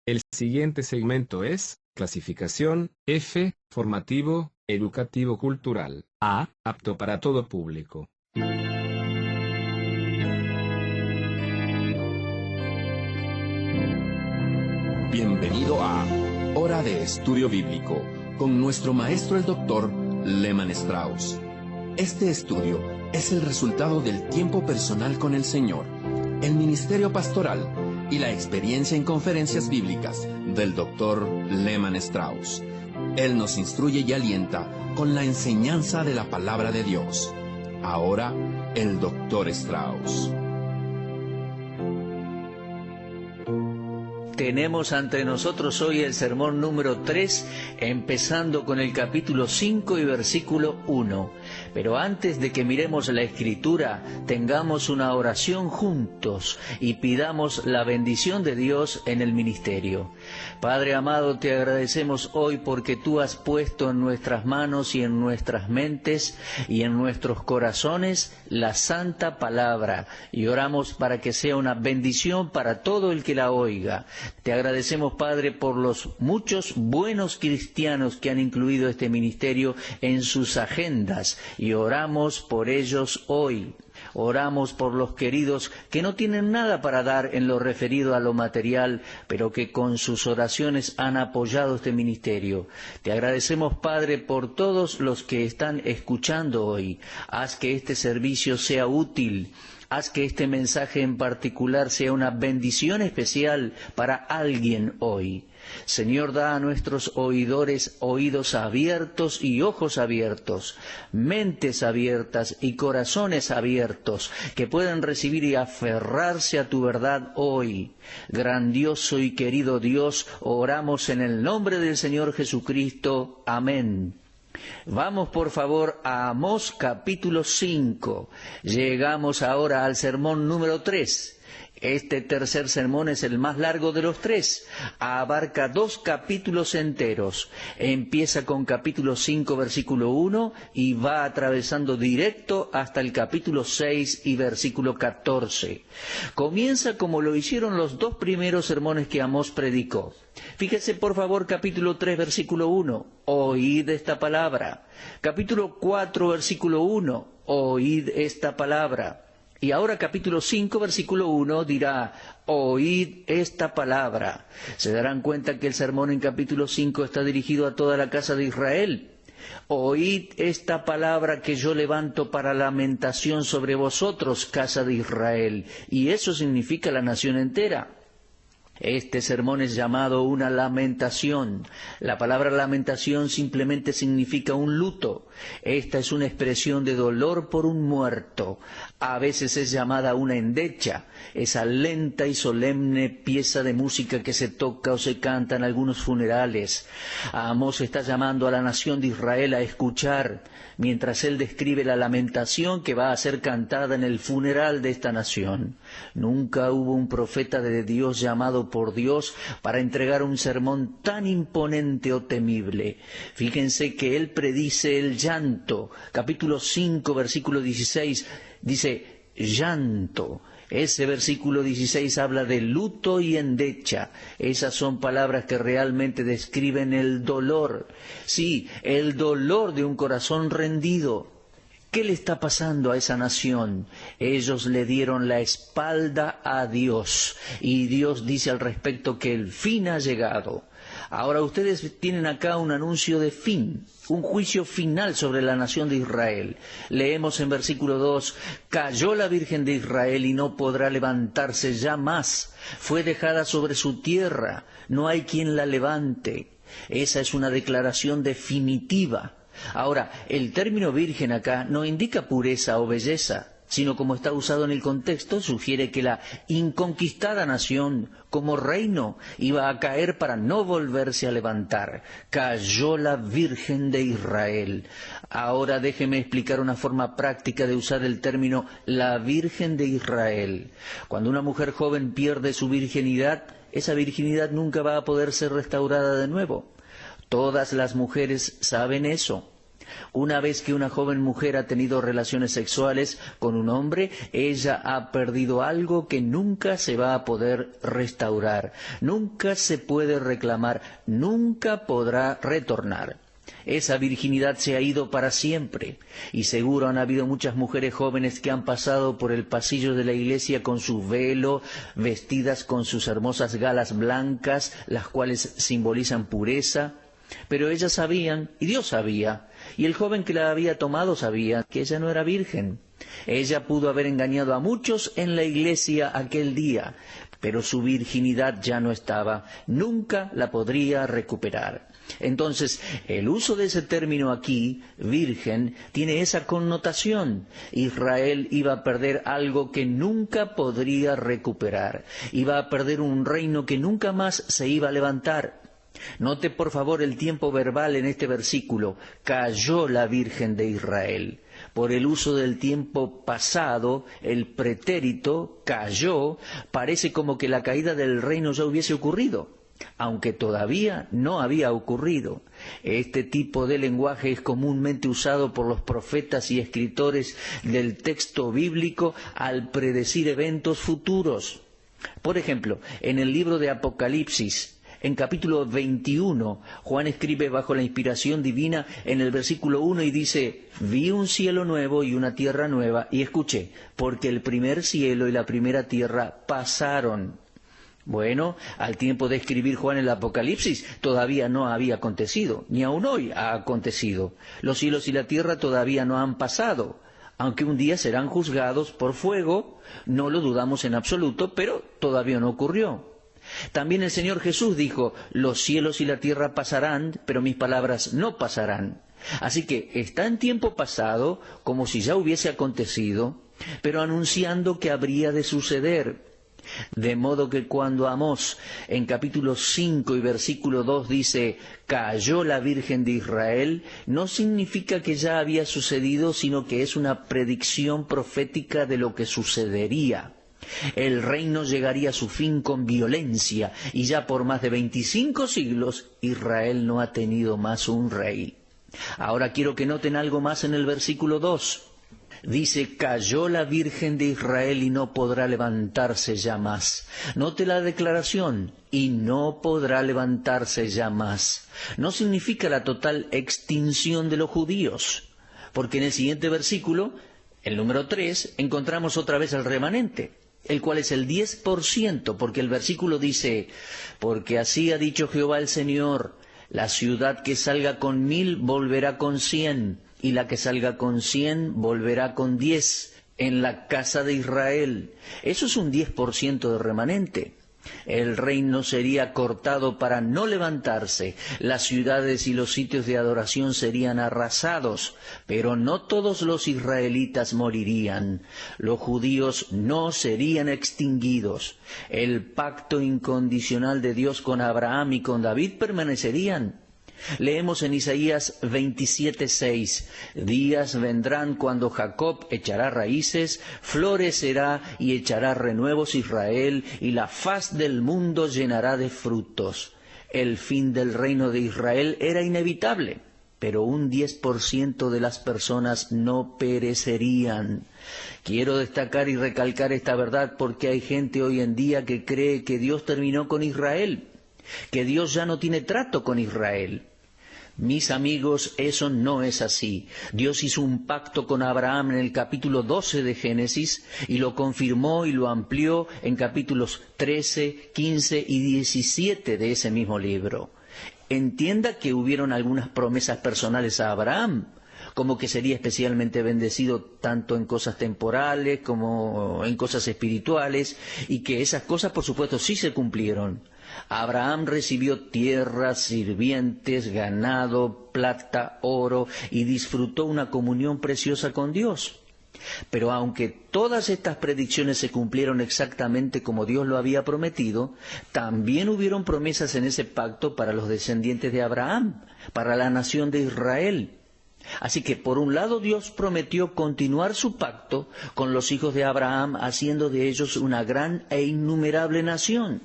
El siguiente segmento es clasificación F, formativo, educativo cultural. A, apto para todo público. Bienvenido a Hora de Estudio Bíblico, con nuestro maestro el Dr. Lehman Strauss. Este estudio es el resultado del tiempo personal con el Señor, el ministerio pastoral y la experiencia en conferencias bíblicas del Dr. Lehman Strauss. Él nos instruye y alienta con la enseñanza de la palabra de Dios. Ahora, el Dr. Strauss. Tenemos ante nosotros hoy el sermón número 3, empezando con el capítulo 5 y versículo 1. Pero antes de que miremos la Escritura, tengamos una oración juntos y pidamos la bendición de Dios en el ministerio. Padre amado, te agradecemos hoy porque tú has puesto en nuestras manos y en nuestras mentes y en nuestros corazones la santa palabra, y oramos para que sea una bendición para todo el que la oiga. Te agradecemos, Padre, por los muchos buenos cristianos que han incluido este ministerio en sus agendas, y oramos por ellos hoy. Oramos por los queridos que no tienen nada para dar en lo referido a lo material, pero que con sus oraciones han apoyado este ministerio. Te agradecemos, Padre, por todos los que están escuchando hoy. Haz que este servicio sea útil. Haz que este mensaje en particular sea una bendición especial para alguien hoy. Señor, da a nuestros oidores oídos abiertos y ojos abiertos, mentes abiertas y corazones abiertos, que puedan recibir y aferrarse a tu verdad hoy. Grandioso y querido Dios, oramos en el nombre del Señor Jesucristo. Amén. Vamos por favor a Amós capítulo 5. Llegamos ahora al sermón número 3. Este tercer sermón es el más largo de los 3. Abarca 2 capítulos enteros. Empieza con capítulo 5, versículo 1, y va atravesando directo hasta el capítulo 6 y versículo 14. Comienza como lo hicieron los 2 primeros sermones que Amós predicó. Fíjese por favor capítulo 3, versículo 1, oíd esta palabra. Capítulo 4, versículo 1, oíd esta palabra. Y ahora capítulo 5, versículo 1 dirá, oíd esta palabra. Se darán cuenta que el sermón en capítulo 5 está dirigido a toda la casa de Israel. Oíd esta palabra que yo levanto para lamentación sobre vosotros, casa de Israel. Y eso significa la nación entera. Este sermón es llamado una lamentación. La palabra lamentación simplemente significa un luto. Esta es una expresión de dolor por un muerto. A veces es llamada una endecha, esa lenta y solemne pieza de música que se toca o se canta en algunos funerales. Amós está llamando a la nación de Israel a escuchar, mientras él describe la lamentación que va a ser cantada en el funeral de esta nación. Nunca hubo un profeta de Dios llamado por Dios para entregar un sermón tan imponente o temible. Fíjense que él predice el llanto. Capítulo 5, versículo 16, dice llanto. Ese versículo 16 habla de luto y endecha. Esas son palabras que realmente describen el dolor. Sí, el dolor de un corazón rendido. ¿Qué le está pasando a esa nación? Ellos le dieron la espalda a Dios, y Dios dice al respecto que el fin ha llegado. Ahora ustedes tienen acá un anuncio de fin, un juicio final sobre la nación de Israel. Leemos en versículo 2, cayó la Virgen de Israel y no podrá levantarse ya más. Fue dejada sobre su tierra, no hay quien la levante. Esa es una declaración definitiva. Ahora, el término virgen acá no indica pureza o belleza, sino como está usado en el contexto, sugiere que la inconquistada nación, como reino, iba a caer para no volverse a levantar. Cayó la Virgen de Israel. Ahora déjeme explicar una forma práctica de usar el término la Virgen de Israel. Cuando una mujer joven pierde su virginidad, esa virginidad nunca va a poder ser restaurada de nuevo. Todas las mujeres saben eso. Una vez que una joven mujer ha tenido relaciones sexuales con un hombre, ella ha perdido algo que nunca se va a poder restaurar, nunca se puede reclamar, nunca podrá retornar. Esa virginidad se ha ido para siempre, y seguro han habido muchas mujeres jóvenes que han pasado por el pasillo de la iglesia con su velo, vestidas con sus hermosas galas blancas, las cuales simbolizan pureza, pero ellas sabían, y Dios sabía, y el joven que la había tomado sabía que ella no era virgen. Ella pudo haber engañado a muchos en la iglesia aquel día, pero su virginidad ya no estaba, nunca la podría recuperar. Entonces, el uso de ese término aquí, virgen, tiene esa connotación. Israel iba a perder algo que nunca podría recuperar. Iba a perder un reino que nunca más se iba a levantar. Note por favor el tiempo verbal en este versículo. Cayó la Virgen de Israel. Por el uso del tiempo pasado, el pretérito, cayó, parece como que la caída del reino ya hubiese ocurrido, aunque todavía no había ocurrido. Este tipo de lenguaje es comúnmente usado por los profetas y escritores del texto bíblico al predecir eventos futuros. Por ejemplo, en el libro de Apocalipsis, en capítulo 21, Juan escribe bajo la inspiración divina en el versículo 1 y dice: vi un cielo nuevo y una tierra nueva, y escuche, porque el primer cielo y la primera tierra pasaron. Bueno, al tiempo de escribir Juan el Apocalipsis todavía no había acontecido, ni aún hoy ha acontecido. Los cielos y la tierra todavía no han pasado, aunque un día serán juzgados por fuego, no lo dudamos en absoluto, pero todavía no ocurrió. También el Señor Jesús dijo: los cielos y la tierra pasarán, pero mis palabras no pasarán. Así que está en tiempo pasado, como si ya hubiese acontecido, pero anunciando que habría de suceder. De modo que cuando Amós, en capítulo 5 y versículo 2 dice: cayó la Virgen de Israel, no significa que ya había sucedido, sino que es una predicción profética de lo que sucedería. El reino llegaría a su fin con violencia, y ya por más de 25 siglos Israel no ha tenido más un rey. Ahora quiero que noten algo más en el versículo 2. Dice: cayó la Virgen de Israel y no podrá levantarse ya más. Note la declaración: y no podrá levantarse ya más. No significa la total extinción de los judíos, porque en el siguiente versículo, el número 3, encontramos otra vez el remanente, el cual es el 10%, porque el versículo dice: porque así ha dicho Jehová el Señor, la ciudad que salga con 1000 volverá con 100, y la que salga con 100 volverá con 10 en la casa de Israel. Eso es un 10% de remanente. El reino sería cortado para no levantarse, las ciudades y los sitios de adoración serían arrasados, pero no todos los israelitas morirían, los judíos no serían extinguidos, el pacto incondicional de Dios con Abraham y con David permanecerían. Leemos en Isaías 27:6, días vendrán cuando Jacob echará raíces, florecerá y echará renuevos Israel, y la faz del mundo llenará de frutos. El fin del reino de Israel era inevitable, pero un 10% de las personas no perecerían. Quiero destacar y recalcar esta verdad porque hay gente hoy en día que cree que Dios terminó con Israel, que Dios ya no tiene trato con Israel. Mis amigos, eso no es así. Dios hizo un pacto con Abraham en el capítulo 12 de Génesis y lo confirmó y lo amplió en capítulos 13, 15 y 17 de ese mismo libro. Entienda que hubieron algunas promesas personales a Abraham, como que sería especialmente bendecido tanto en cosas temporales como en cosas espirituales, y que esas cosas por supuesto sí se cumplieron. Abraham recibió tierras, sirvientes, ganado, plata, oro, y disfrutó una comunión preciosa con Dios. Pero aunque todas estas predicciones se cumplieron exactamente como Dios lo había prometido, también hubieron promesas en ese pacto para los descendientes de Abraham, para la nación de Israel. Así que por un lado Dios prometió continuar su pacto con los hijos de Abraham, haciendo de ellos una gran e innumerable nación.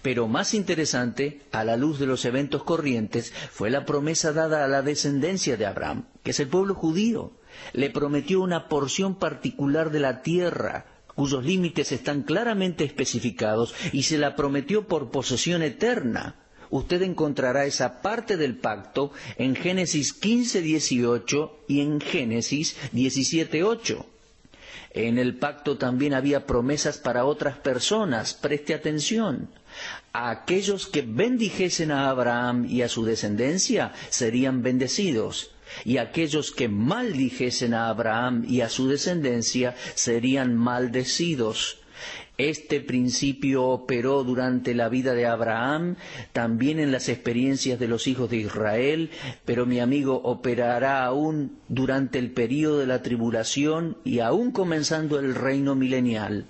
Pero más interesante, a la luz de los eventos corrientes, fue la promesa dada a la descendencia de Abraham, que es el pueblo judío. Le prometió una porción particular de la tierra, cuyos límites están claramente especificados, y se la prometió por posesión eterna. Usted encontrará esa parte del pacto en Génesis 15:18 y en Génesis 17:8. En el pacto también había promesas para otras personas. Preste atención. A aquellos que bendijesen a Abraham y a su descendencia serían bendecidos, y aquellos que maldijesen a Abraham y a su descendencia serían maldecidos. Este principio operó durante la vida de Abraham, también en las experiencias de los hijos de Israel, pero mi amigo, operará aún durante el período de la tribulación y aún comenzando el reino milenial.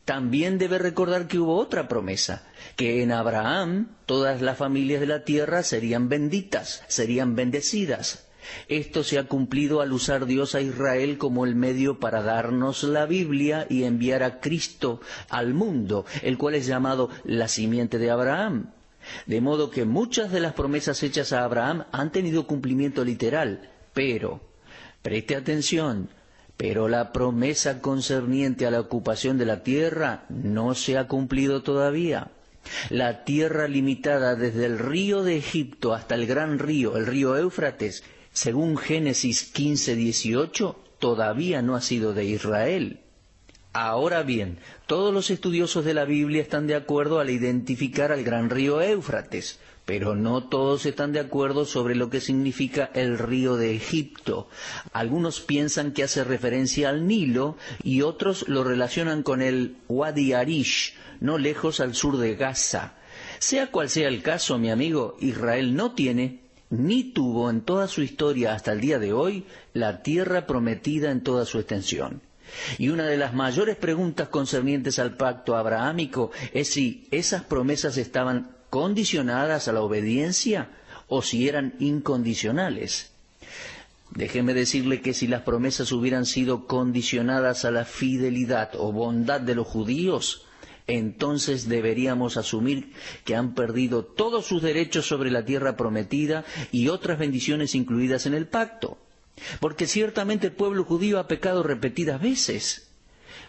También debe recordar que hubo otra promesa, que en Abraham todas las familias de la tierra serían benditas, serían bendecidas. Esto se ha cumplido al usar Dios a Israel como el medio para darnos la Biblia y enviar a Cristo al mundo, el cual es llamado la simiente de Abraham. De modo que muchas de las promesas hechas a Abraham han tenido cumplimiento literal, pero, preste atención, pero la promesa concerniente a la ocupación de la tierra no se ha cumplido todavía. La tierra limitada desde el río de Egipto hasta el gran río, el río Éufrates, según Génesis 15:18, todavía no ha sido de Israel. Ahora bien, todos los estudiosos de la Biblia están de acuerdo al identificar al gran río Éufrates, pero no todos están de acuerdo sobre lo que significa el río de Egipto. Algunos piensan que hace referencia al Nilo y otros lo relacionan con el Wadi Arish, no lejos al sur de Gaza. Sea cual sea el caso, mi amigo, Israel no tiene ni tuvo en toda su historia hasta el día de hoy la tierra prometida en toda su extensión. Y una de las mayores preguntas concernientes al pacto abrahámico es si esas promesas estaban condicionadas a la obediencia o si eran incondicionales. Déjeme decirle que si las promesas hubieran sido condicionadas a la fidelidad o bondad de los judíos, entonces deberíamos asumir que han perdido todos sus derechos sobre la tierra prometida y otras bendiciones incluidas en el pacto. Porque ciertamente el pueblo judío ha pecado repetidas veces.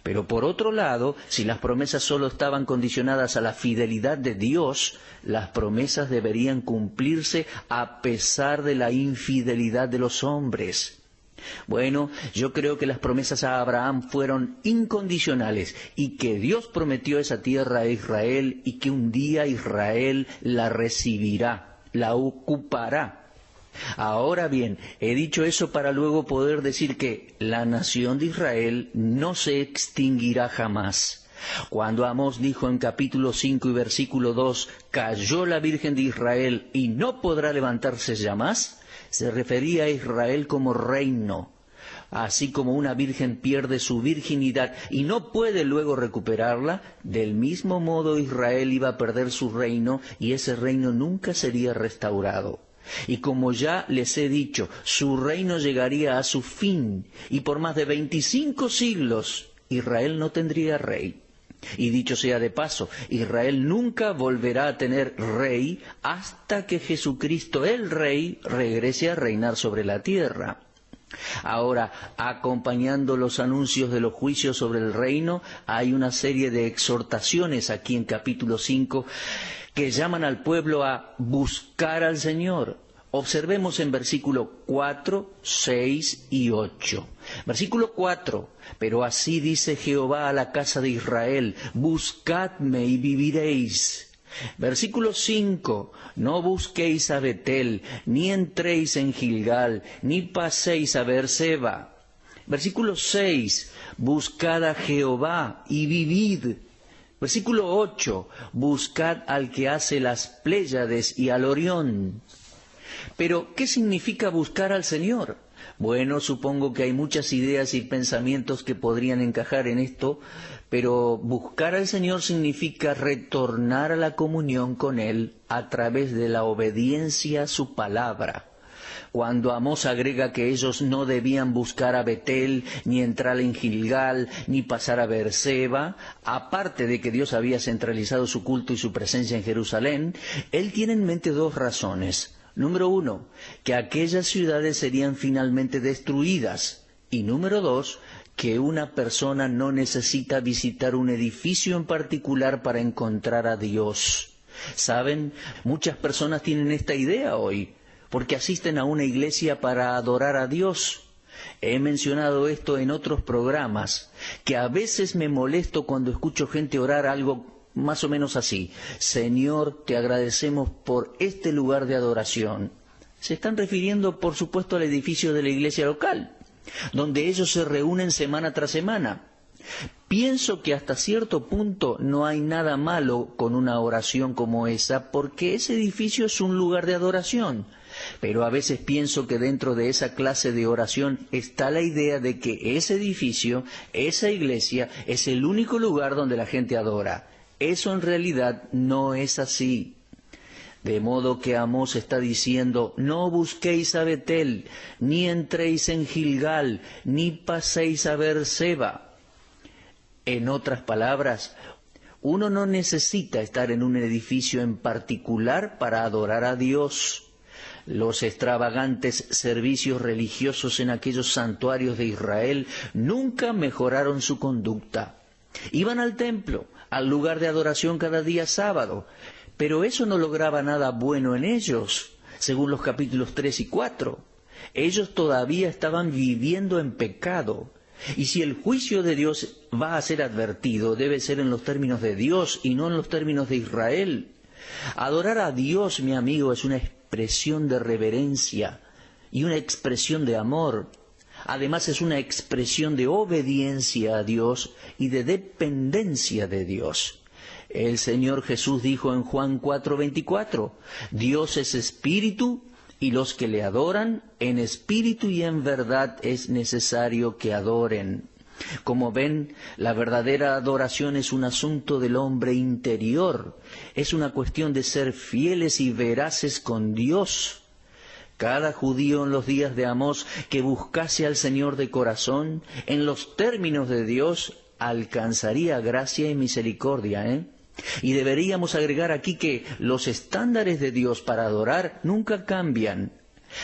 Pero por otro lado, si las promesas solo estaban condicionadas a la fidelidad de Dios, las promesas deberían cumplirse a pesar de la infidelidad de los hombres. Bueno, yo creo que las promesas a Abraham fueron incondicionales y que Dios prometió esa tierra a Israel y que un día Israel la recibirá, la ocupará. Ahora bien, he dicho eso para luego poder decir que la nación de Israel no se extinguirá jamás. Cuando Amós dijo en capítulo 5 y versículo 2, «Cayó la Virgen de Israel y no podrá levantarse ya más», se refería a Israel como reino. Así como una virgen pierde su virginidad y no puede luego recuperarla, del mismo modo Israel iba a perder su reino y ese reino nunca sería restaurado. Y como ya les he dicho, su reino llegaría a su fin y por más de 25 siglos Israel no tendría rey. Y dicho sea de paso, Israel nunca volverá a tener rey hasta que Jesucristo el Rey regrese a reinar sobre la tierra. Ahora, acompañando los anuncios de los juicios sobre el reino, hay una serie de exhortaciones aquí en capítulo 5 que llaman al pueblo a buscar al Señor. Observemos en versículo 4, 6 y 8. Versículo 4. Pero así dice Jehová a la casa de Israel, buscadme y viviréis. Versículo 5. No busquéis a Betel, ni entréis en Gilgal, ni paséis a Beerseba. Versículo 6. Buscad a Jehová y vivid. Versículo 8. Buscad al que hace las Pléyades y al Orión. Pero, ¿qué significa buscar al Señor? Bueno, supongo que hay muchas ideas y pensamientos que podrían encajar en esto, pero buscar al Señor significa retornar a la comunión con Él a través de la obediencia a su palabra. Cuando Amós agrega que ellos no debían buscar a Betel, ni entrar en Gilgal, ni pasar a Beerseba, aparte de que Dios había centralizado su culto y su presencia en Jerusalén, él tiene en mente dos razones. Número uno, que aquellas ciudades serían finalmente destruidas. Y número dos, que una persona no necesita visitar un edificio en particular para encontrar a Dios. ¿Saben? Muchas personas tienen esta idea hoy, porque asisten a una iglesia para adorar a Dios. He mencionado esto en otros programas, que a veces me molesto cuando escucho gente orar algo más o menos así: Señor, te agradecemos por este lugar de adoración. Se están refiriendo, por supuesto, al edificio de la iglesia local, donde ellos se reúnen semana tras semana. Pienso que hasta cierto punto no hay nada malo con una oración como esa, porque ese edificio es un lugar de adoración. Pero a veces pienso que dentro de esa clase de oración está la idea de que ese edificio, esa iglesia, es el único lugar donde la gente adora. Eso en realidad no es así. De modo que Amós está diciendo: no busquéis a Betel, ni entréis en Gilgal, ni paséis a Beerseba. En otras palabras, uno no necesita estar en un edificio en particular para adorar a Dios. Los extravagantes servicios religiosos en aquellos santuarios de Israel nunca mejoraron su conducta. Iban al templo, al lugar de adoración cada día sábado, pero eso no lograba nada bueno en ellos, según los capítulos 3 y 4. Ellos todavía estaban viviendo en pecado. Y si el juicio de Dios va a ser advertido, debe ser en los términos de Dios y no en los términos de Israel. Adorar a Dios, mi amigo, es una expresión de reverencia y una expresión de amor. Además, es una expresión de obediencia a Dios y de dependencia de Dios. El Señor Jesús dijo en Juan 4:24, Dios es espíritu, y los que le adoran en espíritu y en verdad es necesario que adoren. Como ven, la verdadera adoración es un asunto del hombre interior. Es una cuestión de ser fieles y veraces con Dios. Cada judío en los días de Amós que buscase al Señor de corazón, en los términos de Dios, alcanzaría gracia y misericordia, Y deberíamos agregar aquí que los estándares de Dios para adorar nunca cambian.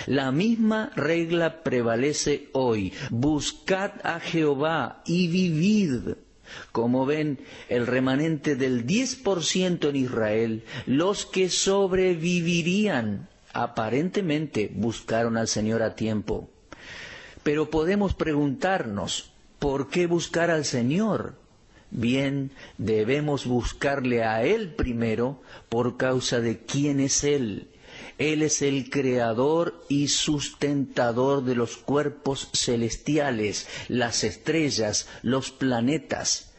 La misma regla prevalece hoy: buscad a Jehová y vivid. Como ven, el remanente del 10% en Israel, los que sobrevivirían, aparentemente buscaron al Señor a tiempo. Pero podemos preguntarnos, ¿por qué buscar al Señor? Bien, debemos buscarle a Él primero por causa de quién es Él. Él es el creador y sustentador de los cuerpos celestiales, las estrellas, los planetas.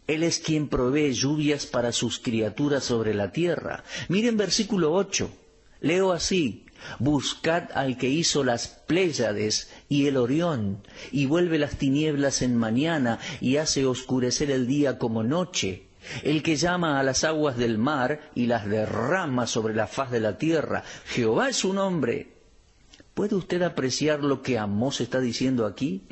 Él es quien provee lluvias para sus criaturas sobre la tierra. Miren versículo 8. Leo así: buscad al que hizo las Pléyades y el Orión, y vuelve las tinieblas en mañana, y hace oscurecer el día como noche, el que llama a las aguas del mar y las derrama sobre la faz de la tierra. Jehová es su nombre. ¿Puede usted apreciar lo que Amós está diciendo aquí?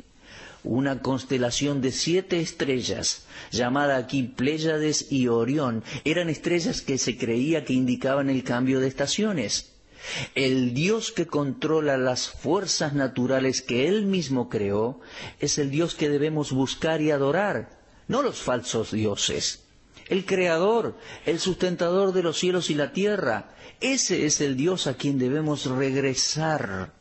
Una constelación de 7 estrellas, llamada aquí Pléyades y Orión, eran estrellas que se creía que indicaban el cambio de estaciones. El Dios que controla las fuerzas naturales que Él mismo creó es el Dios que debemos buscar y adorar, no los falsos dioses. El Creador, el sustentador de los cielos y la tierra, ese es el Dios a quien debemos regresar.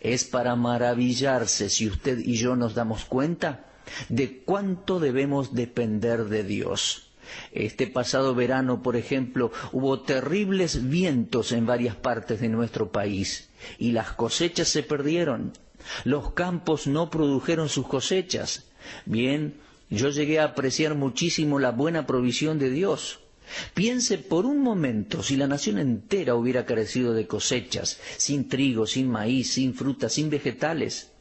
Es para maravillarse si usted y yo nos damos cuenta de cuánto debemos depender de Dios. Este pasado verano, por ejemplo, hubo terribles vientos en varias partes de nuestro país y las cosechas se perdieron. Los campos no produjeron sus cosechas. Bien, yo llegué a apreciar muchísimo la buena provisión de Dios. Piense por un momento si la nación entera hubiera carecido de cosechas, sin trigo, sin maíz, sin frutas, sin vegetales.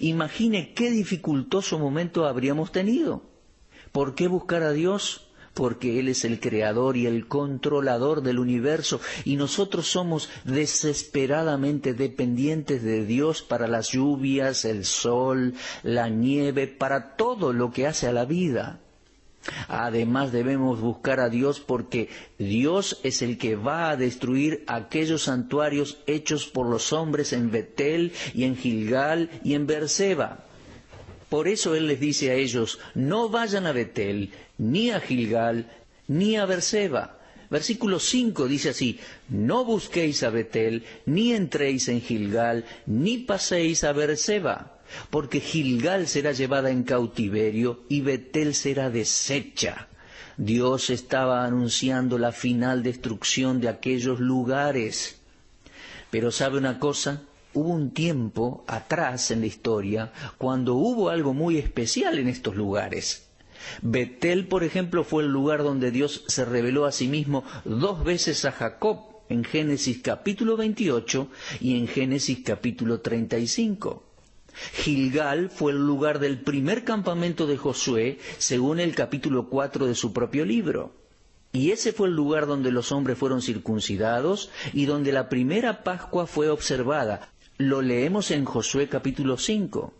Imagine qué dificultoso momento habríamos tenido. ¿Por qué buscar a Dios? porque Él es el creador y el controlador del universo, y nosotros somos desesperadamente dependientes de Dios para las lluvias, el sol, la nieve, para todo lo que hace a la vida. Además debemos buscar a Dios porque Dios es el que va a destruir aquellos santuarios hechos por los hombres en Betel y en Gilgal y en Beerseba. Por eso Él les dice a ellos, no vayan a Betel, ni a Gilgal, ni a Beerseba. Versículo 5 dice así, no busquéis a Betel, ni entréis en Gilgal, ni paséis a Beerseba. Porque Gilgal será llevada en cautiverio y Betel será deshecha. Dios estaba anunciando la final destrucción de aquellos lugares. Pero ¿sabe una cosa? Hubo un tiempo atrás en la historia cuando hubo algo muy especial en estos lugares. Betel, por ejemplo, fue el lugar donde Dios se reveló a sí mismo 2 veces a Jacob, en Génesis capítulo 28 y en Génesis capítulo 35. Gilgal fue el lugar del primer campamento de Josué, según el capítulo 4 de su propio libro. Y ese fue el lugar donde los hombres fueron circuncidados y donde la primera Pascua fue observada. Lo leemos en Josué capítulo 5.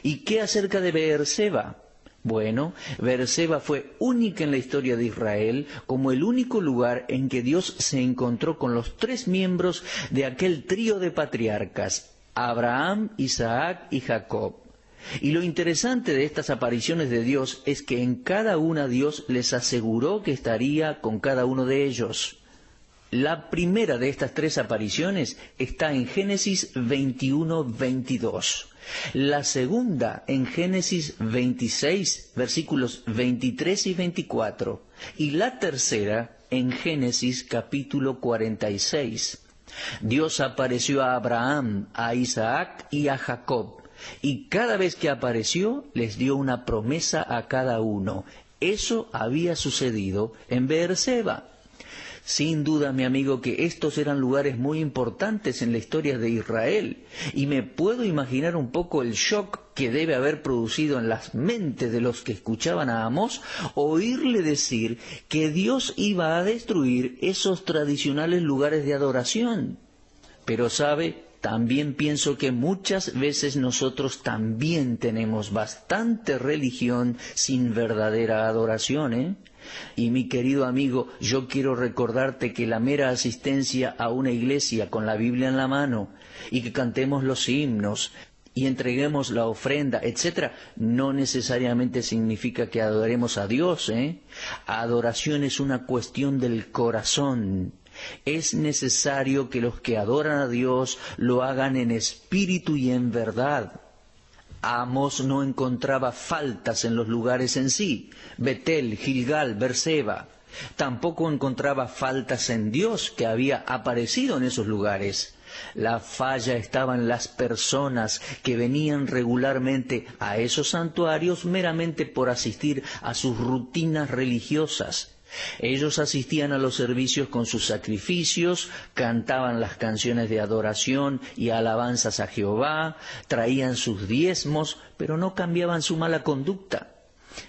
¿Y qué acerca de Beerseba? Bueno, Beerseba fue única en la historia de Israel como el único lugar en que Dios se encontró con los 3 miembros de aquel trío de patriarcas, Abraham, Isaac y Jacob. Y lo interesante de estas apariciones de Dios es que en cada una Dios les aseguró que estaría con cada uno de ellos. La primera de estas 3 apariciones está en Génesis 21-22. La segunda en Génesis 26, versículos 23 y 24. Y la tercera en Génesis capítulo 46. Dios apareció a Abraham, a Isaac y a Jacob, y cada vez que apareció les dio una promesa a cada uno. Eso había sucedido en Beerseba. Sin duda, mi amigo, que estos eran lugares muy importantes en la historia de Israel, y me puedo imaginar un poco el shock que debe haber producido en las mentes de los que escuchaban a Amós oírle decir que Dios iba a destruir esos tradicionales lugares de adoración. Pero sabe, también pienso que muchas veces nosotros también tenemos bastante religión sin verdadera adoración, ¿eh? Y mi querido amigo, yo quiero recordarte que la mera asistencia a una iglesia con la Biblia en la mano y que cantemos los himnos y entreguemos la ofrenda, etcétera, no necesariamente significa que adoremos a Dios, ¿eh? Adoración es una cuestión del corazón. Es necesario que los que adoran a Dios lo hagan en espíritu y en verdad. Amós no encontraba faltas en los lugares en sí, Betel, Gilgal, Beerseba. Tampoco encontraba faltas en Dios que había aparecido en esos lugares. La falla estaba en las personas que venían regularmente a esos santuarios meramente por asistir a sus rutinas religiosas. Ellos asistían a los servicios con sus sacrificios, cantaban las canciones de adoración y alabanzas a Jehová, traían sus diezmos, pero no cambiaban su mala conducta.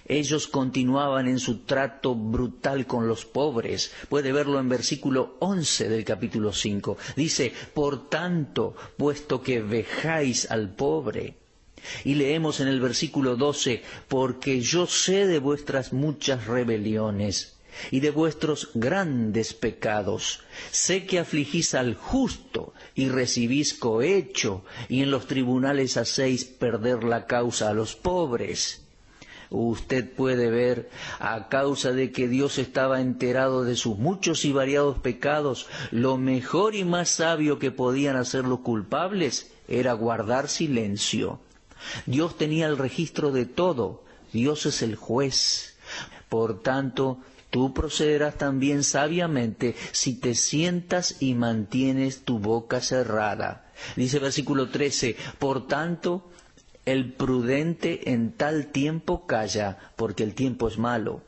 Ellos continuaban en su trato brutal con los pobres. Puede verlo en versículo 11 del capítulo 5. Dice, por tanto, puesto que vejáis al pobre. Y leemos en el versículo 12, porque yo sé de vuestras muchas rebeliones y de vuestros grandes pecados. Sé que afligís al justo y recibís cohecho, y en los tribunales hacéis perder la causa a los pobres. Usted puede ver, a causa de que Dios estaba enterado de sus muchos y variados pecados, lo mejor y más sabio que podían hacer los culpables era guardar silencio. Dios tenía el registro de todo. Dios es el juez. Por tanto, tú procederás también sabiamente si te sientas y mantienes tu boca cerrada. Dice versículo 13, por tanto, el prudente en tal tiempo calla, porque el tiempo es malo.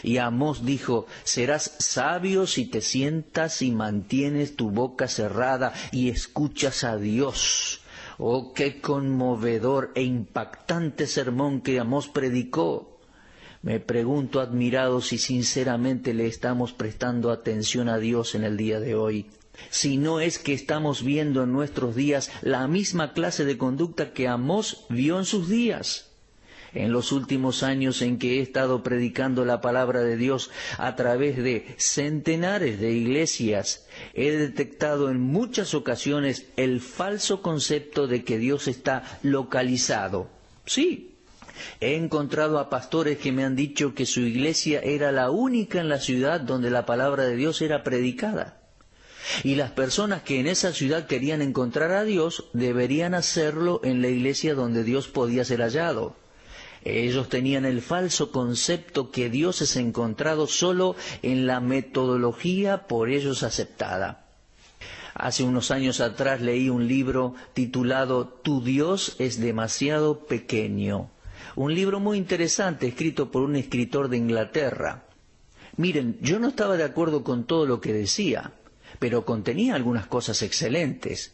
Y Amós dijo, serás sabio si te sientas y mantienes tu boca cerrada y escuchas a Dios. Oh, qué conmovedor e impactante sermón que Amós predicó. Me pregunto admirado si sinceramente le estamos prestando atención a Dios en el día de hoy. Si no es que estamos viendo en nuestros días la misma clase de conducta que Amós vio en sus días. En los últimos años en que he estado predicando la palabra de Dios a través de centenares de iglesias, he detectado en muchas ocasiones el falso concepto de que Dios está localizado. Sí, he encontrado a pastores que me han dicho que su iglesia era la única en la ciudad donde la palabra de Dios era predicada. Y las personas que en esa ciudad querían encontrar a Dios deberían hacerlo en la iglesia donde Dios podía ser hallado. Ellos tenían el falso concepto que Dios es encontrado solo en la metodología por ellos aceptada. Hace unos años atrás leí un libro titulado Tu Dios es demasiado pequeño. Un libro muy interesante escrito por un escritor de Inglaterra. Miren, yo no estaba de acuerdo con todo lo que decía, pero contenía algunas cosas excelentes.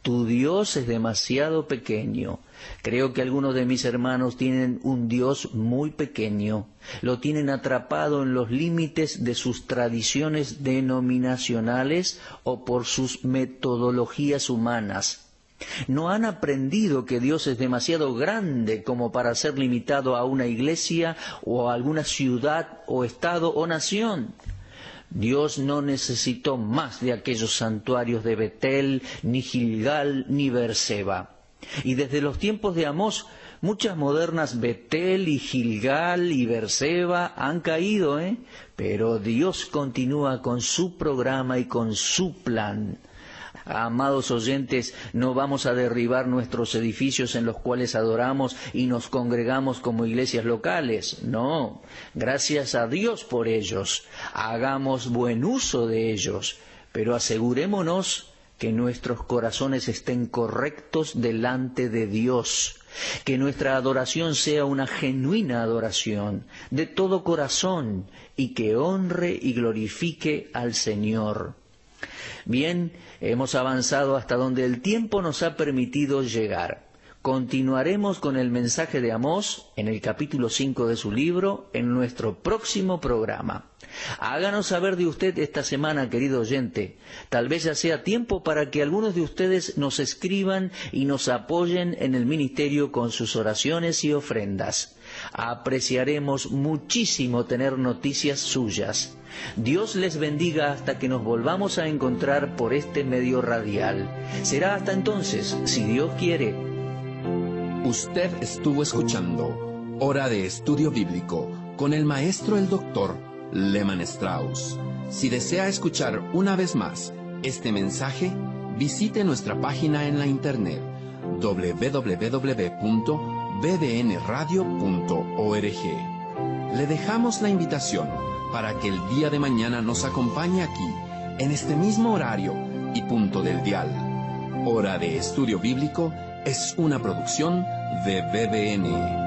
Tu Dios es demasiado pequeño. Creo que algunos de mis hermanos tienen un Dios muy pequeño. Lo tienen atrapado en los límites de sus tradiciones denominacionales o por sus metodologías humanas. No han aprendido que Dios es demasiado grande como para ser limitado a una iglesia o a alguna ciudad o estado o nación. Dios no necesitó más de aquellos santuarios de Betel, ni Gilgal, ni Beerseba. Y desde los tiempos de Amós, muchas modernas Betel y Gilgal y Beerseba han caído, pero Dios continúa con su programa y con su plan. Amados oyentes, no vamos a derribar nuestros edificios en los cuales adoramos y nos congregamos como iglesias locales. No, gracias a Dios por ellos. Hagamos buen uso de ellos, pero asegurémonos que nuestros corazones estén correctos delante de Dios. Que nuestra adoración sea una genuina adoración, de todo corazón, y que honre y glorifique al Señor. Bien, hemos avanzado hasta donde el tiempo nos ha permitido llegar. Continuaremos con el mensaje de Amós en el capítulo 5 de su libro en nuestro próximo programa. Háganos saber de usted esta semana, querido oyente. Tal vez ya sea tiempo para que algunos de ustedes nos escriban y nos apoyen en el ministerio con sus oraciones y ofrendas. Apreciaremos muchísimo tener noticias suyas. Dios les bendiga hasta que nos volvamos a encontrar por este medio radial. Será hasta entonces, si Dios quiere. Usted estuvo escuchando Hora de Estudio Bíblico con el maestro el doctor Lehmann Strauss. Si desea escuchar una vez más este mensaje, visite nuestra página en la internet www.bbnradio.org. Le dejamos la invitación para que el día de mañana nos acompañe aquí, en este mismo horario y punto del dial. Hora de Estudio Bíblico es una producción de BBN.